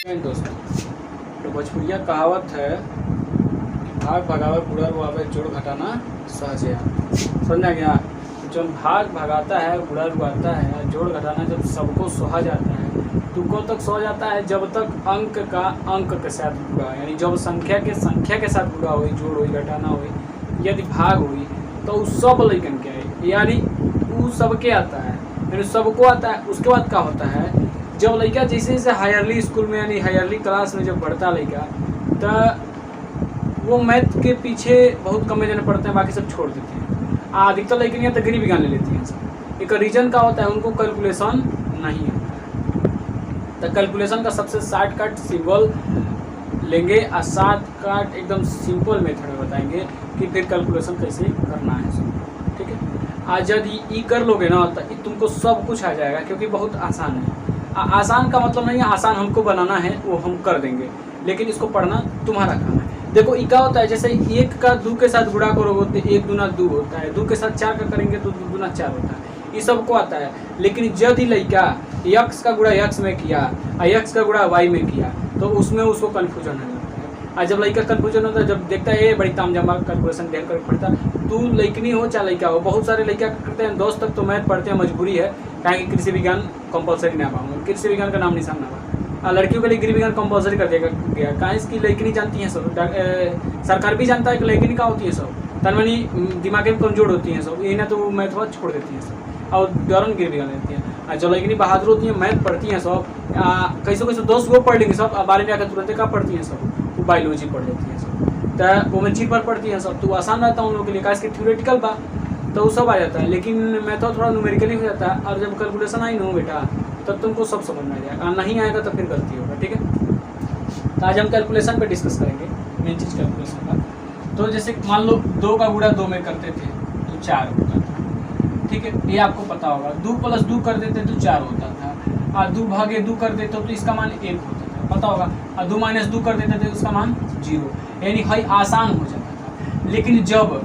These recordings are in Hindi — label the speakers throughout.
Speaker 1: दोस्तों, तो भोजपुरिया कहावत है कि भाग भगावे बुढ़ा रुआवे जोड़ घटाना सहज है। समझ आ गया? जो भाग भगाता है बुढ़ा रुआता है, जोड़ घटाना जब सबको सहा जाता है तो को तक सह जाता है जब तक अंक का अंक के साथ बुरा, यानी जब संख्या के साथ बुरा हुई, जोड़ हुई, घटाना हुई, यदि भाग हुई तो उस सब लैकन के है, यानी वो सबके आता है, यानी सबको आता है। उसके बाद क्या होता है, जब लड़का जैसे जैसे हायरली स्कूल में यानी हायरली क्लास में जब बढ़ता लड़का, तो वो मैथ के पीछे बहुत कम जने पढ़ते हैं, बाकी सब छोड़ देते हैं। अधिकतर लड़के यहाँ तक गरीब गान ले लेती हैं सब। एक रीजन का होता है, उनको कैलकुलेशन नहीं आता है। तो कैलकुलेशन का सबसे शॉर्टकट सिंबल लेंगे और शॉर्टकट एकदम सिंपल मेथड में बताएंगे कि फिर कैलकुलेशन कैसे करना है सब। ठीक है, आज यदि ई कर लोगे ना तो तुमको सब कुछ आ जाएगा, क्योंकि बहुत आसान है। आसान का मतलब नहीं है आसान हमको बनाना है, वो हम कर देंगे, लेकिन इसको पढ़ना तुम्हारा काम है। देखो ई क्या होता है, जैसे 1 का 2 के साथ गुणा करोगे तो 1 दूना 2 होता है, 2 के साथ 4 का करेंगे तो 2 दूना 4 होता है। ये सबको आता है। लेकिन यदि लड़का x का गुणा x में किया और x का गुणा y में किया तो उसमें उसको कन्फ्यूजन हो जाता है। और जब लड़का कन्फ्यूजन होता है, जब देखता है ये बड़ी तामझाम कैलकुलेशन ढेर कर पड़ता, तू लड़कनी हो चाहे लड़का हो, बहुत सारे लड़का करते हैं 10 तक तो मैथ पढ़ते हैं, मजबूरी है, कहेंगे कृषि विज्ञान कंपलसरी ना पाऊंगा, कृषि विज्ञान का नाम निशान ना पाऊंगा। लड़कियों के लिए गृह विज्ञान कंपलसरी कर देगा गया, कहाँ इसकी लड़कनी जानती हैं सब, सरकार भी जानता है कि लड़कनी का होती है सब, तनमनी दिमाग में कमजोर होती हैं सब, यही ना तो मैथ बहुत छोड़ देती हैं सब और डरन गृह विज्ञान लेती हैं। जो लड़कनी बहादुर होती हैं मैथ पढ़ती हैं सब, कैसे कैसे 10 गो पढ़ लेंगे सब, बारे में आकर तुरंत का पढ़ती हैं सब, वो बायोलॉजी पढ़ लेती हैं सब, तो वो में चीज पर पढ़ती हैं सब, तो आसान रहता है उन लोगों के लिए, का इसके थ्योरेटिकल बा तो वो सब आ जाता है। लेकिन मेथड थोड़ा न्यूमेरिकली हो जाता है, और जब कैलकुलेशन आई नो बेटा तब तुमको सब समझ में आ जाएगा, नहीं आएगा तो फिर गलती होगा। ठीक है, तो आज हम कैलकुलेशन पे डिस्कस करेंगे, मेन चीज़ कैलकुलेशन का। तो जैसे मान लो 2 का गुणा 2 में करते थे तो 4 होता था। ठीक है, ये आपको पता होगा। 2 + 2 कर देते तो 4 होता था, और 2 भागे 2 कर देते तो इसका मान 1 होता था, पता होगा। और 2 - 2 कर देते थे तो उसका मान 0, यानी हाई आसान हो जाता था। लेकिन जब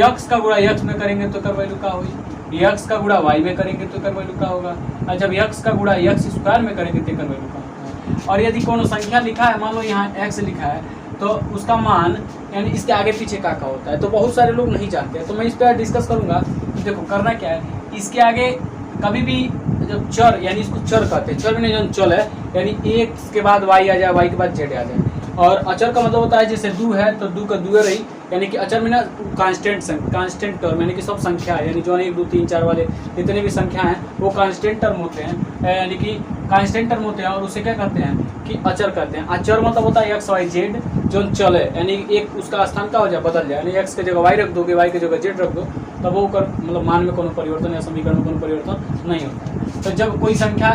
Speaker 1: x का गुणा x में करेंगे तो कर वैल्यू का होगी, x का गुणा y में करेंगे तो कर वैल्यू का होगा, और जब x का गुणा x स्क्वायर में करेंगे तो कर वैल्यू का होगा। और यदि कोनो संख्या लिखा है, मान लो यहाँ x लिखा है, तो उसका मान यानी इसके आगे पीछे का होता है, तो बहुत सारे लोग नहीं जानते हैं, तो मैं इस पर डिस्कस करूँगा। देखो करना क्या है, इसके आगे कभी भी जब चर, यानी इसको चर कहते हैं, चर में जो चल है, यानी x के बाद y आ जाए, y के बाद z आ जाए। और अचर का मतलब होता है जैसे 2 है तो 2 का 2 रही, यानी कि अचर में ना कांस्टेंट टर्म, यानी कि सब संख्या है, यानी जो 1 2 3 4 वाले जितने भी संख्या हैं वो कांस्टेंट टर्म होते हैं, यानी कि कांस्टेंट टर्म होते हैं, और उसे क्या कहते हैं कि अचर कहते हैं। अचर मतलब होता है x y z जो चल है, यानी एक उसका स्थान का हो जाए, बदल जाए, यानी x की जगह y रख दोगे, y की जगह z रख दो, तब वो कर मतलब मान में कोनो परिवर्तन या समीकरण में कोनो परिवर्तन नहीं होता है। तो जब कोई संख्या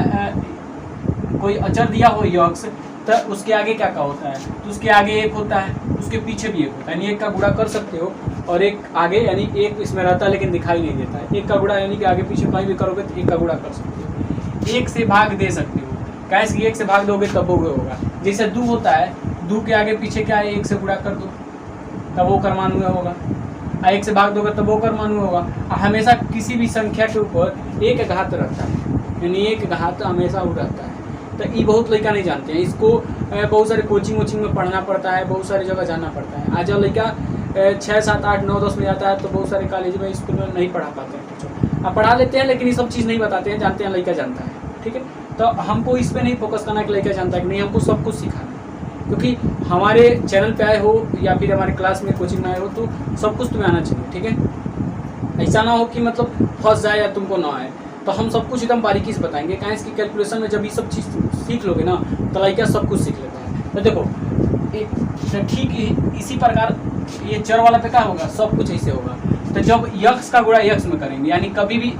Speaker 1: कोई अचर दिया हो x, तो उसके आगे क्या का होता है, तो उसके आगे 1 होता है, उसके पीछे भी 1 होता है, यानी 1 का गुणा कर सकते हो, और 1 आगे यानी 1 इसमें रहता है लेकिन दिखाई नहीं देता है। 1 का गुणा यानी कि आगे पीछे कहीं भी करोगे तो 1 का गुणा कर सकते हो, 1 से भाग दे सकते हो, कैसे कि 1 से भाग दोगे तब वो होगा। जैसे 2 होता है, 2 के आगे पीछे क्या है, 1 से गुणा कर दो तब वो कर्मानु होगा, 1 से भाग दोगे तब वो कर्मानु होगा। हमेशा किसी भी संख्या के ऊपर 1 घात रहता है, यानी 1 घात हमेशा वो रहता है। तो ये बहुत लड़का नहीं जानते हैं, इसको बहुत सारे कोचिंग में पढ़ना पड़ता है, बहुत सारी जगह जाना पड़ता है। आज जब लड़का 6 7 8 9 10 में जाता है तो बहुत सारे कॉलेज में स्कूल में नहीं पढ़ा पाते हैं कुछ, अब पढ़ा लेते हैं लेकिन ये सब चीज़ नहीं बताते हैं, जानते हैं लड़का जानता है। ठीक है, तो हमको इस पर नहीं फोकस करना कि लड़का जानता है कि नहीं, हमको सब कुछ सिखाना है, क्योंकि हमारे चैनल पे आए हो या फिर हमारे क्लास में कोचिंग में आए हो तो सब कुछ तुम्हें आना चाहिए। ठीक है, ऐसा ना हो कि मतलब फंस जाए या तुमको ना आए, तो हम सब कुछ एकदम बारीकी से बताएंगे। कहाँ इसकी कैलकुलेशन में जब ये सब चीज़ सीख लोगे ना तो लड़का सब कुछ सीख लेता है। तो देखो ठीक इसी प्रकार ये चर वाला पे क्या होगा, सब कुछ ऐसे होगा। तो जब x का गुणा x में करेंगे, यानी कभी भी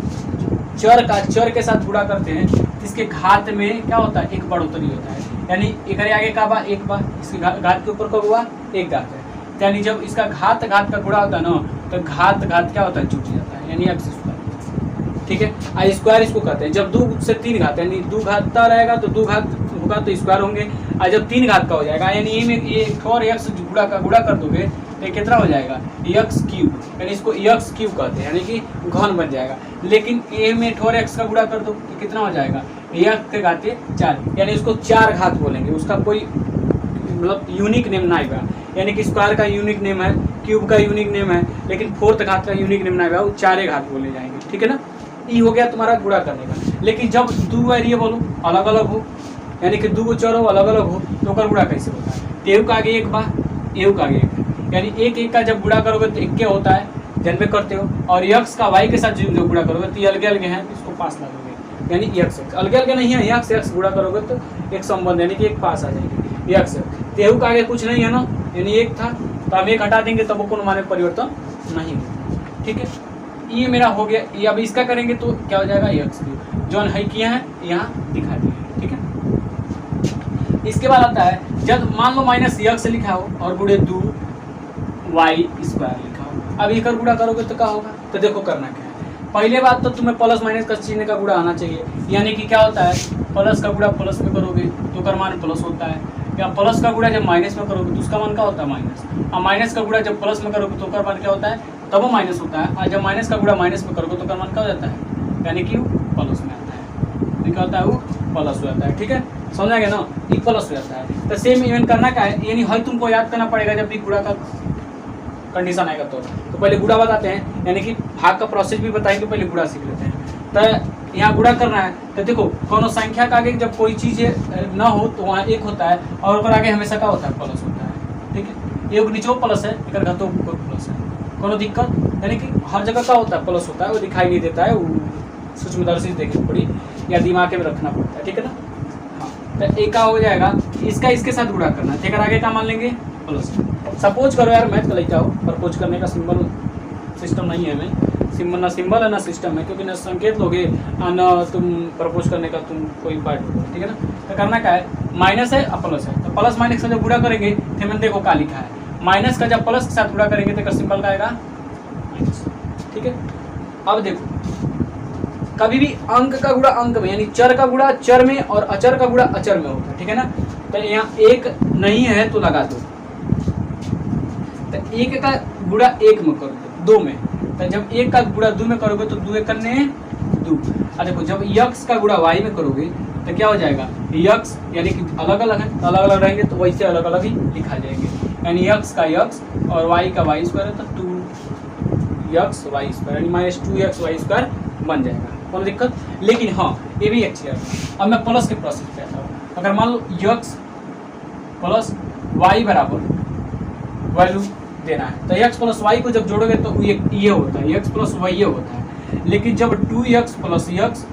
Speaker 1: चर के साथ गुणा करते हैं तो इसके घात में क्या होता है, 1 बढ़ोतरी होता है, यानी एक आगे का बा 1 बा, इसके घात के ऊपर कब हुआ 1 घात है, यानी जब इसका घात का गुणा होता है ना तो घात क्या होता है, जुट जाता है, यानी x स्क्वायर। ठीक है, स्क्वायर इसको कहते हैं। जब 2 से 3 घात यानी 2 घात रहेगा तो 2 घात होगा तो स्क्वायर होंगे, और जब 3 घात का हो जाएगा यानी ए में ये और एक्स गुड़ा कर दोगे तो ये कितना हो जाएगा एक्स क्यूब, यानी इसको एक्स क्यूब कहते हैं यानी कि घन बन जाएगा। लेकिन ए में और एक्स का गुड़ा कर दो तो कितना हो जाएगा एक्स के घाते 4, यानी इसको 4 घात बोलेंगे, उसका कोई मतलब यूनिक नेम ना आएगा, यानी कि स्क्वायर का यूनिक नेम है, क्यूब का यूनिक नेम है, लेकिन 4th घात का यूनिक नेम ना आएगा, वो 4 घात बोले जाएंगे, ठीक है ना। ई हो गया तुम्हारा गुणा करने का। लेकिन जब 2 वेरिएबल हो अलग अलग हो, यानी कि 2 चर हो अलग अलग हो तो ओकर गुणा कैसे होता है, एहू का आगे 1 बा एहू का आगे 1, यानी 1 का जब गुणा करोगे तो 1 होता है जन्मे करते हो, और यक्स का वाई के साथ जो गुणा करोगे तो ये अलग अलग है, इसको पास ला दोगे, यानी यक्स अलग अलग नहीं है, यक्स गुणा करोगे तो एक संबंध यानी कि 1 पास आ जाएगी यक्स। तेहू का आगे कुछ नहीं है ना, यानी 1 था तो हम 1 हटा देंगे तब कोनो माने परिवर्तन नहीं होगा, ठीक है। ये मेरा हो गया, ये अब इसका करेंगे तो क्या हो जाएगा एक्स क्यूब, जो है किया है यहाँ दिखा दिया, ठीक है। इसके बाद आता है जब मान लो माइनस एक्स लिखा हो और गुणे 2 वाई स्क्वायर लिखा हो, अब एक गुणा करोगे तो क्या होगा, तो देखो करना क्या है। पहले बात तो तुम्हें प्लस माइनस का चिन्ह का गुणा आना चाहिए, यानी कि क्या होता है प्लस का गुणा प्लस में करोगे तो कर मान प्लस होता है, या प्लस का गुणा जब माइनस में करोगे तो उसका मान क्या होता है माइनस, और माइनस का गुणा जब प्लस में करोगे तो उसका मान क्या होता है तब वो माइनस होता है, और जब माइनस का गुणा माइनस में करोगे तो उसका मान क्या हो जाता है, यानी कि प्लस में आता है, क्या होता है वो प्लस हो जाता है, ठीक है, समझा गया ना, ये प्लस हो जाता है। तो सेम इवेंट करना क्या है, यानी हल तुमको याद करना पड़ेगा जब भी गुणा का कंडीशन आएगा तो पहले गुणा बताते हैं, यानी कि भाग का प्रोसेस भी बताएंगे, पहले गुणा सीख लेते हैं। तो यहाँ गुणा करना है तो देखो कोनो संख्या का आगे जब कोई चीज़ ना हो तो वहाँ 1 होता है, और उसके आगे हमेशा क्या होता है प्लस होता है, ठीक है। ये नीचे प्लस है, एक घातो प्लस है, कोनो दिक्कत, यानी कि हर जगह क्या होता है प्लस होता है, वो दिखाई नहीं देता है, वो सूक्ष्मदर्शी से देखनी पड़ी या दिमाग में रखना पड़ता है, ठीक है ना। हाँ तो एक का हो जाएगा, इसका इसके साथ गुणा करना है, आगे क्या मान लेंगे प्लस। सपोज करो यार मैथ का लेता हो, प्रपोज करने का सिंबल सिस्टम नहीं है, मैं ना सिंबल है ना सिस्टम है, क्योंकि ना संकेत लोगे ना तुम प्रपोज करने का तुम कोई पार्ट हो, ठीक है ना। तो करना क्या है, माइनस है और प्लस है, तो प्लस माइनस का जब गुणा करेंगे फिर मैंने देखो क्या लिखा है, माइनस का जब प्लस के साथ गुणा करेंगे तो सिंबल का आएगा माइनस, ठीक है। अब देखो कभी भी अंक का गुणा अंक में, यानी चर का गुणा चर में और अचर का गुणा अचर में होता है, ठीक है ना। तो यहाँ 1 नहीं है तो लगा दो, तो 1 का गुणा 1 में करोगे 2 में, तो जब 1 का गुणा 2 में करोगे तो 2 करने 2, और देखो जब यक्स का गुणा वाई में करोगे तो क्या हो जाएगा यक्स, यानी कि अलग अलग है, अलग अलग रहेंगे तो वैसे अलग अलग ही लिखा जाएंगे, यानी यक्स का यक्स और वाई का वाई स्क्वायर है तो 2x वाई स्क्वायर, यानी -2x वाई स्क्वायर बन जाएगा, कोई दिक्कत। लेकिन हाँ ये भी एक चीज़, अब मैं प्लस के प्रोसेस पे आता हूँ। अगर मान लो x प्लस वाई बराबर वैल्यू देना है तो x प्लस वाई को जब जोड़ोगे तो ये होता है x प्लस वाई ये होता है, लेकिन जब 2x plus x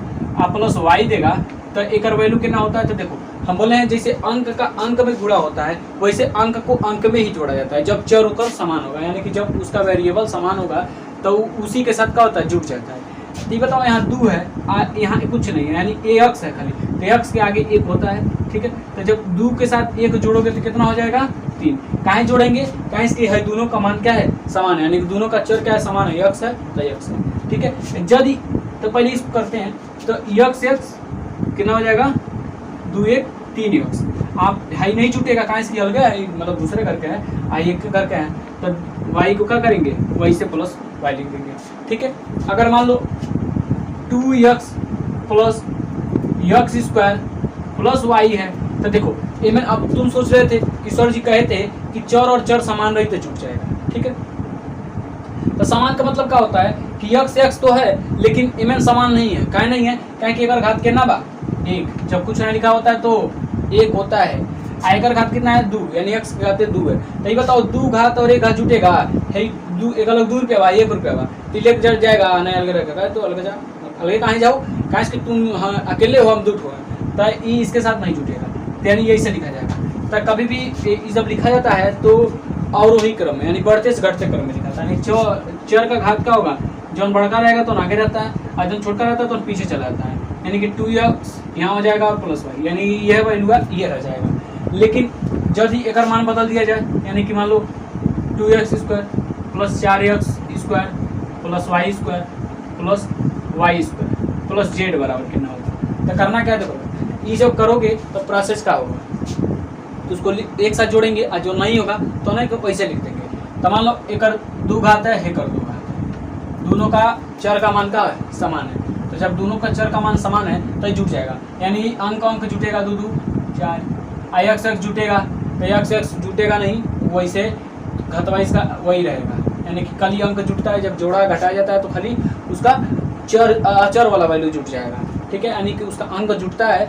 Speaker 1: plus Y देगा तो एक वैल्यू कितना होता है, तो देखो हम बोले हैं जैसे अंक का अंक में गुणा होता है वैसे अंक को अंक में ही जोड़ा जाता है जब चर उतर समान होगा, यानी कि जब उसका वेरिएबल समान होगा तो उसी के साथ क्या होता है जुड़ जाता है। ये बताओ यहाँ 2 है, यहाँ कुछ नहीं है, यानी ax है खाली, तो x के आगे 1 होता है, ठीक है। तो जब 2 के साथ 1 जोड़ोगे तो कितना हो जाएगा 3, काहे जोड़ेंगे, काहे इसके है दोनों का मान क्या है समान है, यानी कि दोनों का चर क्या है समान है, x है तो x है, ठीक है। यदि तो पहले इसको करते हैं तो x कितना हो जाएगा 2 1 3x, आप हाई नहीं छूटेगा, कहाँ इसकी अलग है मतलब दूसरे करके है, आई एक करके है, तो वाई को क्या करेंगे वाई से प्लस वाई लिख देंगे, ठीक है। अगर मान लो 2x plus x square plus y है तो देखो इनमें अब तुम सोच रहे थे कि सर जी कहे थे कि चर और चर समान रही तो छूट जाएगा, ठीक है। तो समान का मतलब क्या होता है कि x तो है लेकिन इमें समान नहीं है, काहे नहीं है, क्या कि एकर घात कितना बा 1, जब कुछ नहीं लिखा होता है तो 1 होता है, एकर घात कितना है 2, यानी x की घात 2 है। तो ये बताओ 2 घात और 1 घात जुटेगा है, 2 एक अलग 2 रुपया बा 1 रुपया बा, तो लेके जड़ जाएगा नहीं अलग रहेगा, तो अलग जा अलग कहाँ जाओ, कहाँ कि तुम अकेले हो हम 2 हो, तो ये इसके साथ नहीं जुटेगा, यानी यही से लिखा जाएगा। तो कभी भी जब लिखा जाता है तो अवरोही क्रम में, यानी बढ़ते से घटते क्रम में लिखा जाता है, यानी चर का घात क्या होगा, जो बड़का रहेगा तो आगे रहता है और जो छोटा रहता है तो पीछे चला जाता है, यानी कि 2x यहाँ हो जाएगा और प्लस वाई, यानी यह वैल्यू ये रह जाएगा। लेकिन यदि एक मान बदल दिया जाए, यानी कि मान लो 2x square plus 4x square plus y square plus y square plus z बराबर कितना होता है, तो करना क्या है देखो, ये जब करोगे तो प्रोसेस क्या होगा, तो उसको एक साथ जोड़ेंगे और जो नहीं होगा तो नहीं को पैसे लिख देंगे। तो मान लो एकर 2 घात है, हेकर 2 घात है, दोनों का चर का मान का समान है। तो जब दोनों का चर का मान समान है तो ये जुट जाएगा, यानी अंक जुटेगा 2 2 4, एक्स एक्स जुटेगा तो एक्स एक्स जुटेगा नहीं, वैसे घटवा इसका वही रहेगा, यानी कि खाली अंक जुटता है, जब जोड़ा घटाया जाता है तो खाली उसका अचर वाला वैल्यू जुट जाएगा। ठीक है, यानी कि उसका अंक जुटता है,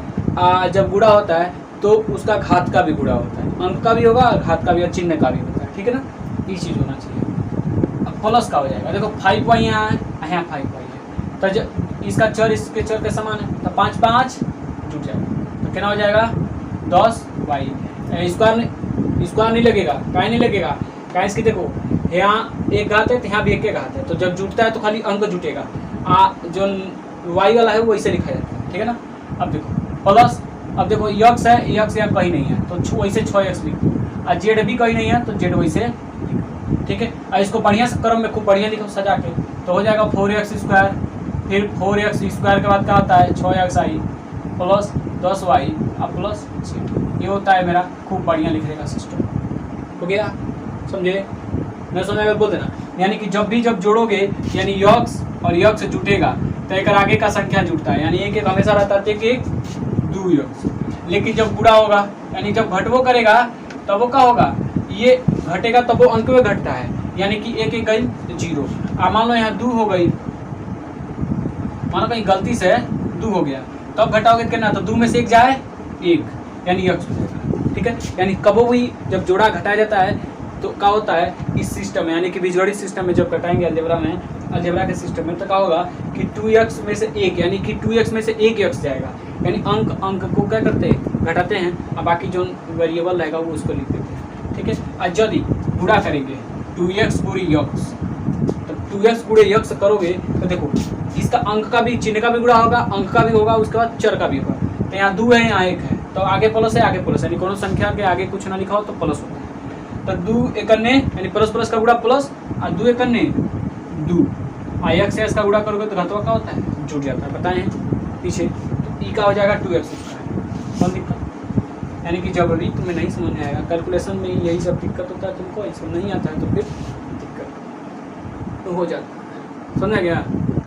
Speaker 1: जब गुणा होता है तो उसका घात का भी गुणा होता है, अंक का भी होगा और घात का भी और चिन्ह का भी होता है। ठीक है ना, ये चीज़ होना चाहिए। अब प्लस का हो जाएगा, देखो 5 वाई यहाँ है, यहाँ 5 वाई है, तो जब इसका चर इसके चर के समान है तो 5 5 जुट जाएगा, तो कितना हो जाएगा 10 वाई। स्क्वायर नहीं लगेगा, काहे नहीं लगेगा, काहे इसकी देखो यहाँ एक घात है तो यहाँ भी एक घात है, तो जब जुटता है तो खाली अंक जुटेगा, जो वाई वाला है वो वैसे लिखा जाता है। ठीक है ना, अब देखो प्लस, अब देखो यक्स है, यक्स यहाँ कहीं नहीं है तो वैसे 6x लिख दो, और जेड भी कहीं नहीं है तो जेड वैसे लिखो। ठीक है, और इसको बढ़िया से क्रम में खूब बढ़िया लिखो सजा के, तो हो जाएगा 4x स्क्वायर, फिर 4x स्क्वायर के बाद क्या होता है 6xi प्लस 10y और प्लस z, ये होता है मेरा खूब बढ़िया लिखने का सिस्टम। हो गया, समझे, मैं समझ अगर बोल देना, यानी कि जब जोड़ोगे यानी यक्स और यक्स जुटेगा तो एक आगे का संख्या जुटता है, यानी एक हमेशा रहता है एक 2 यक्स, लेकिन जब गुणा होगा यानी जब घटवो करेगा तब वो क्या होगा, ये घटेगा तब वो अंक में घटता है, यानी कि एक गई 0। अब मान लो यहाँ 2 हो गई, मानो कहीं गलती से 2 हो गया, तब घटाओगे कितना, तो 2 में से 1 जाए 1, यानी यक्स हो जाएगा। ठीक है, यानी कबो भी जब जोड़ा घटाया जाता है तो क्या होता है इस सिस्टम में, यानी कि बीजगणित सिस्टम में जब घटाएंगे अलजेब्रा के सिस्टम में तो क्या होगा कि 2x में से 1, यानी कि 2x में से 1 x जाएगा, यानी अंक को क्या करते हैं घटाते हैं, और बाकी जो वेरिएबल रहेगा वो उसको लिख देते हैं। ठीक है, और यदि गुणा करेंगे 2x गुणे यक्स, तो 2x गुणे यक्स करोगे तो देखो इसका अंक का भी चिन्ह का भी गुणा होगा, अंक का भी होगा, उसके बाद चर का भी होगा। तो यहाँ 2 है, यहाँ 1 है, तो आगे प्लस है, आगे प्लस, यानी कोनो संख्या के आगे कुछ ना लिखा हो तो प्लस होता है। तो 2 एकन्ने यानी प्लस प्लस का गुणा प्लस, और 2 एकन्ने 2, और एक्स एक्स का गुणा करोगे तो घटवा का होता है जुट जाता है, बताए हैं पीछे, तो ई का हो जाएगा 2x स्क्वायर। कौन दिक्कत, यानी कि जब भी तुम्हें नहीं समझ में आएगा कैलकुलेशन में यही सब दिक्कत होता है, तुमको इसमें नहीं आता है तो फिर दिक्कत तो हो जाता है। समझ गया।